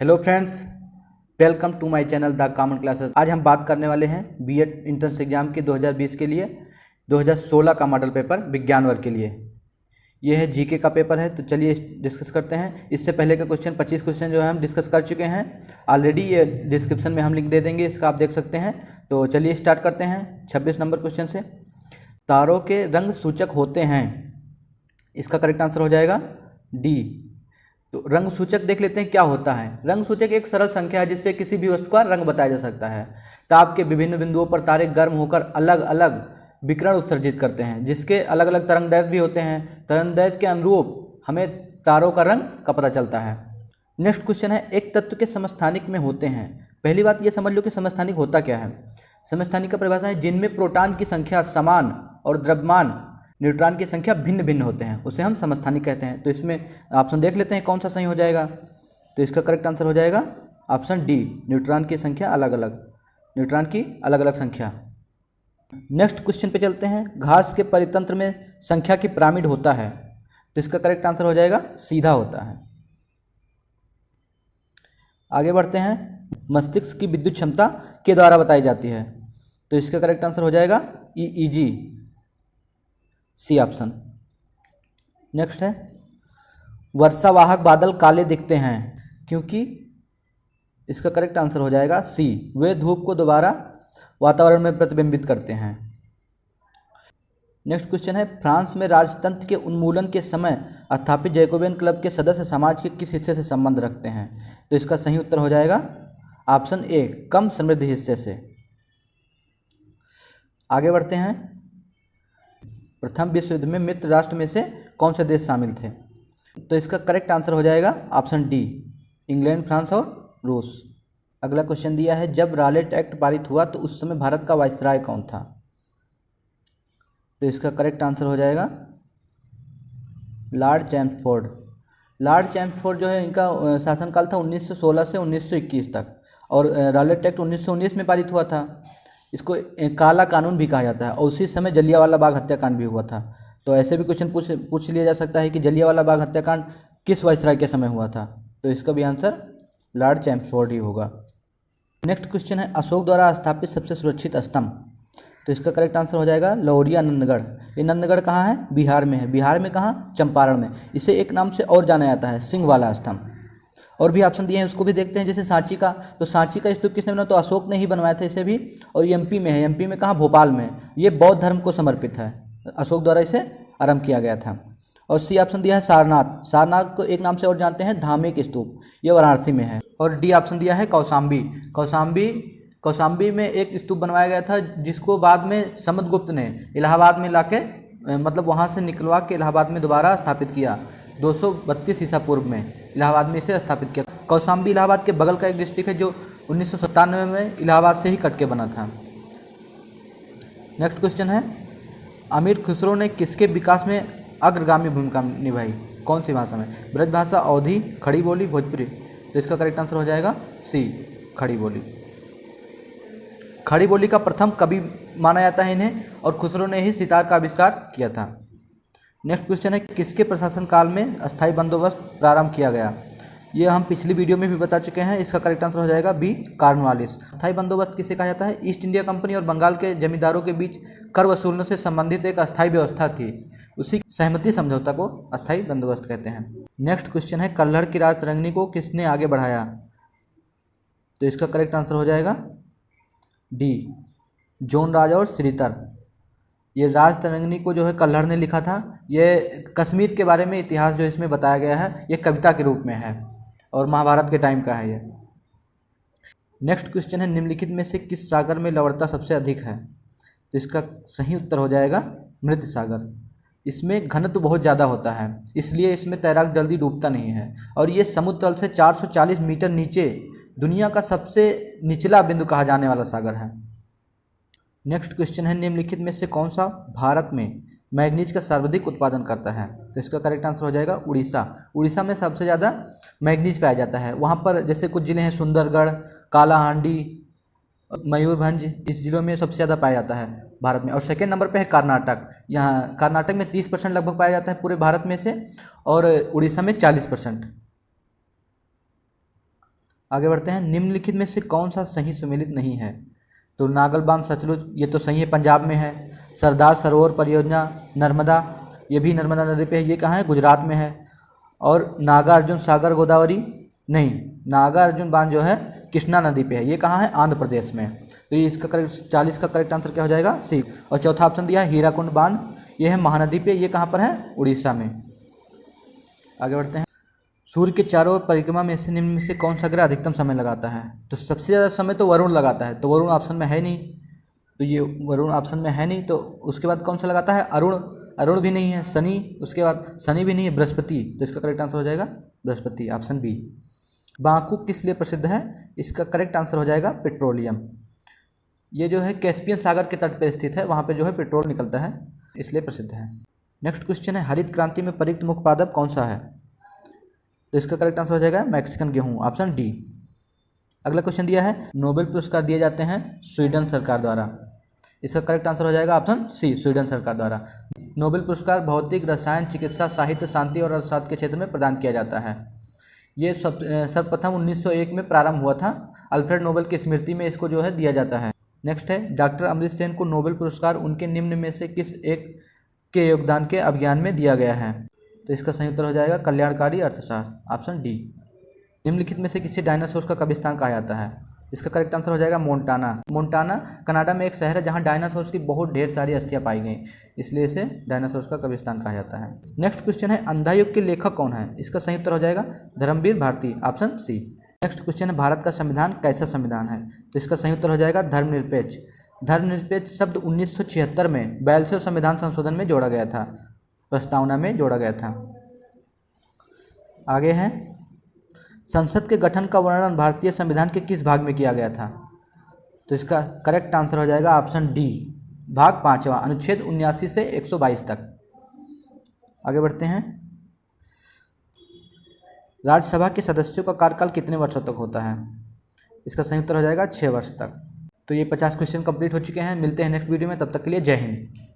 Hello friends, welcome to my channel the common classes. आज हम बात करने वाले हैं बीएड एंट्रेंस एग्जाम के 2020 के लिए 2016 का मॉडल पेपर विज्ञान वर्ग के लिए। ये है जीके का पेपर है, तो चलिए डिस्कस करते हैं। इससे पहले का क्वेश्चन 25 क्वेश्चन जो है हम डिस्कस कर चुके हैं ऑलरेडी। ये डिस्क्रिप्शन में हम लिंक दे देंगे, इसका आप देख सकते हैं। तो चलिए स्टार्ट करते हैं 26 नंबर क्वेश्चन से। तारों के रंग सूचक होते हैं, इसका करेक्ट आंसर हो जाएगा डी। तो रंग सूचक देख लेते हैं क्या होता है। रंग सूचक एक सरल संख्या है जिससे किसी भी वस्तु का रंग बताया जा सकता है। ताप के विभिन्न बिंदुओं पर तारे गर्म होकर अलग अलग विकिरण उत्सर्जित करते हैं, जिसके अलग अलग तरंगदैर्घ्य भी होते हैं। तरंगदैर्घ्य के अनुरूप हमें तारों का रंग का पता चलता है। नेक्स्ट क्वेश्चन है, एक तत्व के समस्थानिक में होते हैं। पहली बात ये समझ लो कि समस्थानिक होता क्या है। समस्थानिक का परिभाषा है जिनमें प्रोटॉन की संख्या समान और द्रव्यमान न्यूट्रॉन की संख्या भिन्न भिन्न होते हैं, उसे हम समस्थानिक कहते हैं। तो इसमें ऑप्शन देख लेते हैं कौन सा सही हो जाएगा। तो इसका करेक्ट आंसर हो जाएगा ऑप्शन डी, न्यूट्रॉन की संख्या अलग अलग, न्यूट्रॉन की अलग अलग संख्या। नेक्स्ट क्वेश्चन पे चलते हैं। घास के परितंत्र में संख्या की पिरामिड होता है, तो इसका करेक्ट आंसर हो जाएगा सीधा होता है। आगे बढ़ते हैं। मस्तिष्क की विद्युत क्षमता के द्वारा बताई जाती है, तो इसका करेक्ट आंसर हो जाएगा ईईजी, सी ऑप्शन। नेक्स्ट है, वर्षावाहक बादल काले दिखते हैं क्योंकि, इसका करेक्ट आंसर हो जाएगा सी, वे धूप को दोबारा वातावरण में प्रतिबिंबित करते हैं। नेक्स्ट क्वेश्चन है, फ्रांस में राजतंत्र के उन्मूलन के समय स्थापित जैकोबियन क्लब के सदस्य समाज के किस हिस्से से संबंध रखते हैं। तो इसका सही उत्तर हो जाएगा ऑप्शन ए, कम समृद्ध हिस्से से। आगे बढ़ते हैं। प्रथम विश्व युद्ध में मित्र राष्ट्र में से कौन से देश शामिल थे। तो इसका करेक्ट आंसर हो जाएगा ऑप्शन डी, इंग्लैंड, फ्रांस और रूस। अगला क्वेश्चन दिया है, जब रॉलेट एक्ट पारित हुआ तो उस समय भारत का वायसराय कौन था। तो इसका करेक्ट आंसर हो जाएगा लॉर्ड चैम्सफोर्ड। लॉर्ड चैम्सफोर्ड जो है, इनका शासनकाल था 1916 से 1921 तक, और रॉलेट एक्ट 1919 में पारित हुआ था। इसको काला कानून भी कहा जाता है, और उसी समय जलियांवाला बाग हत्याकांड भी हुआ था। तो ऐसे भी क्वेश्चन पूछ लिया जा सकता है कि जलियांवाला बाग हत्याकांड किस वायसराय के समय हुआ था। तो इसका भी आंसर लॉर्ड चैम्सफोर्ड ही होगा। नेक्स्ट क्वेश्चन है, अशोक द्वारा स्थापित सबसे सुरक्षित स्तंभ। तो इसका करेक्ट आंसर हो जाएगा लौरिया नंदगढ़। ये नंदगढ़ कहाँ है? बिहार में है। बिहार में कहाँ? चंपारण में। इसे एक नाम से और जाना जाता है, सिंह वाला स्तंभ। और भी ऑप्शन दिए हैं, उसको भी देखते हैं। जैसे सांची का, तो सांची का स्तूप किसने बनाया? तो अशोक ने ही बनवाया था इसे भी। और एमपी में है। एमपी में कहाँ? भोपाल में। ये बौद्ध धर्म को समर्पित है, अशोक द्वारा इसे आरंभ किया गया था। और सी ऑप्शन दिया है सारनाथ। सारनाथ को एक नाम से और जानते हैं धार्मिक स्तूप, ये वाराणसी में है। और डी ऑप्शन दिया है कौशाम्बी। कौशाम्बी में एक स्तूप बनवाया गया था, जिसको बाद में समुद्रगुप्त ने इलाहाबाद में लाके, मतलब वहाँ से निकलवा के इलाहाबाद में दोबारा स्थापित किया। 232 ईसा पूर्व में इलाहाबाद में इसे स्थापित किया। कौशाम्बी इलाहाबाद के बगल का एक डिस्ट्रिक्ट है, जो 1997 में इलाहाबाद से ही कट के बना था। नेक्स्ट क्वेश्चन है, अमीर खुसरो ने किसके विकास में अग्रगामी भूमिका निभाई? कौन सी भाषा में? ब्रजभाषा, अवधी, खड़ी बोली, भोजपुरी। तो इसका करेक्ट आंसर हो जाएगा सी, खड़ी बोली। खड़ी बोली का प्रथम कवि माना जाता है इन्हें, और खुसरो ने ही सितार का आविष्कार किया था। नेक्स्ट क्वेश्चन है, किसके प्रशासन काल में अस्थायी बंदोबस्त प्रारंभ किया गया? ये हम पिछली वीडियो में भी बता चुके हैं। इसका करेक्ट आंसर हो जाएगा बी, कॉर्नवालिस। अस्थायी बंदोबस्त किसे कहा जाता है? ईस्ट इंडिया कंपनी और बंगाल के जमींदारों के बीच कर वसूलने से संबंधित एक अस्थायी व्यवस्था थी, उसी सहमति समझौता को अस्थायी बंदोबस्त कहते हैं। नेक्स्ट क्वेश्चन है, कल्हड़ की राज तरंगिणी को किसने आगे बढ़ाया? तो इसका करेक्ट आंसर हो जाएगा डी, जोन राज और श्रीतर। ये राज तरंगिणी को जो है कल्हड़ ने लिखा था। ये कश्मीर के बारे में इतिहास जो इसमें बताया गया है, ये कविता के रूप में है, और महाभारत के टाइम का है ये। नेक्स्ट क्वेश्चन है, निम्नलिखित में से किस सागर में लवणता सबसे अधिक है? तो इसका सही उत्तर हो जाएगा मृत सागर। इसमें घनत्व बहुत ज़्यादा होता है, इसलिए इसमें तैराक जल्दी डूबता नहीं है, और ये समुद्र तल से 440 मीटर नीचे दुनिया का सबसे निचला बिंदु कहा जाने वाला सागर है। नेक्स्ट क्वेश्चन है, निम्नलिखित में से कौन सा भारत में मैग्नीज का सर्वाधिक उत्पादन करता है? तो इसका करेक्ट आंसर हो जाएगा उड़ीसा। उड़ीसा में सबसे ज़्यादा मैग्नीज पाया जाता है। वहाँ पर जैसे कुछ ज़िले हैं, सुंदरगढ़, कालाहांडी, मयूरभंज, इस जिलों में सबसे ज़्यादा पाया जाता है भारत में। और सेकेंड नंबर पे है कर्नाटक। यहाँ कर्नाटक में 30% लगभग पाया जाता है पूरे भारत में से, और उड़ीसा में 40%। आगे बढ़ते हैं, निम्नलिखित में से कौन सा सही सुमेलित नहीं है? तो नागल बांध सतलुज, ये तो सही है, पंजाब में है। सरदार सरोवर परियोजना नर्मदा, ये भी नर्मदा नदी पे है, ये कहाँ है? गुजरात में है। और नागार्जुन सागर गोदावरी, नहीं, नागार्जुन बांध जो है कृष्णा नदी पे है, ये कहाँ है? आंध्र प्रदेश में। तो ये इसका करेक्ट 40 का करेक्ट आंसर क्या हो जाएगा? सी। और चौथा ऑप्शन दिया है हीराकुंड बांध, ये है महानदी पे, ये कहाँ पर है? उड़ीसा में। आगे बढ़ते हैं, सूर्य के चारों ओर परिक्रमा में से निम्न में से कौन सा ग्रह अधिकतम समय लगाता है? तो सबसे ज़्यादा समय तो वरुण लगाता है, तो वरुण ऑप्शन में है नहीं, तो ये वरुण ऑप्शन में है नहीं। तो उसके बाद कौन सा लगाता है? अरुण, अरुण भी नहीं है। शनि, उसके बाद शनि भी नहीं है। बृहस्पति, तो इसका करेक्ट आंसर हो जाएगा बृहस्पति, ऑप्शन बी। बाकू किस लिए प्रसिद्ध है? इसका करेक्ट आंसर हो जाएगा पेट्रोलियम। ये जो है कैस्पियन सागर के तट पर स्थित है, वहाँ पे जो है पेट्रोल निकलता है, इसलिए प्रसिद्ध है। नेक्स्ट क्वेश्चन है, हरित क्रांति में प्रयुक्त मुख्य पादप कौन सा है? तो इसका करेक्ट आंसर हो जाएगा मैक्सिकन गेहूं, ऑप्शन डी। अगला क्वेश्चन दिया है, नोबेल पुरस्कार दिए जाते हैं स्वीडन सरकार द्वारा, इसका करेक्ट आंसर हो जाएगा ऑप्शन सी, स्वीडन सरकार द्वारा। नोबेल पुरस्कार भौतिक, रसायन, चिकित्सा, साहित्य, शांति और अर्थशास्त्र के क्षेत्र में प्रदान किया जाता है। ये सर्वप्रथम 1901 में प्रारंभ हुआ था। अल्फ्रेड नोबेल की स्मृति में इसको जो है दिया जाता है। नेक्स्ट है, डॉक्टर अमृत सेन को नोबेल पुरस्कार उनके निम्न में से किस एक के योगदान के अभियान में दिया गया है? तो इसका सही उत्तर हो जाएगा कल्याणकारी अर्थशास्त्र, ऑप्शन डी। निम्नलिखित में से किसी डायनासोर का कब्रिस्तान कहा जाता है? इसका करेक्ट आंसर हो जाएगा मोन्टाना। मोन्टाना कनाडा में एक शहर है जहां डायनासोर्स की बहुत ढेर सारी अस्थियां पाई गई, इसलिए इसे डायनासोर्स का कब्रिस्तान कहा जाता है। नेक्स्ट क्वेश्चन है, अंधा युग के लेखक कौन है? इसका सही उत्तर हो जाएगा Dharamvir Bharati, option C. Next question है, भारत का संविधान कैसा संविधान है? तो इसका सही उत्तर हो जाएगा धर्मनिरपेक्ष। धर्मनिरपेक्ष शब्द 1976 में 42वें संविधान संशोधन में जोड़ा गया था, प्रस्तावना में जोड़ा गया था। आगे है, संसद के गठन का वर्णन भारतीय संविधान के किस भाग में किया गया था? तो इसका करेक्ट आंसर हो जाएगा ऑप्शन डी, भाग 5वां, अनुच्छेद 79 से 122 तक। आगे बढ़ते हैं, राज्यसभा के सदस्यों का कार्यकाल कितने वर्षों तक होता है? इसका सही उत्तर हो जाएगा 6 वर्ष तक। तो ये 50 क्वेश्चन कंप्लीट हो चुके हैं। मिलते हैं नेक्स्ट वीडियो में, तब तक के लिए जय हिंद।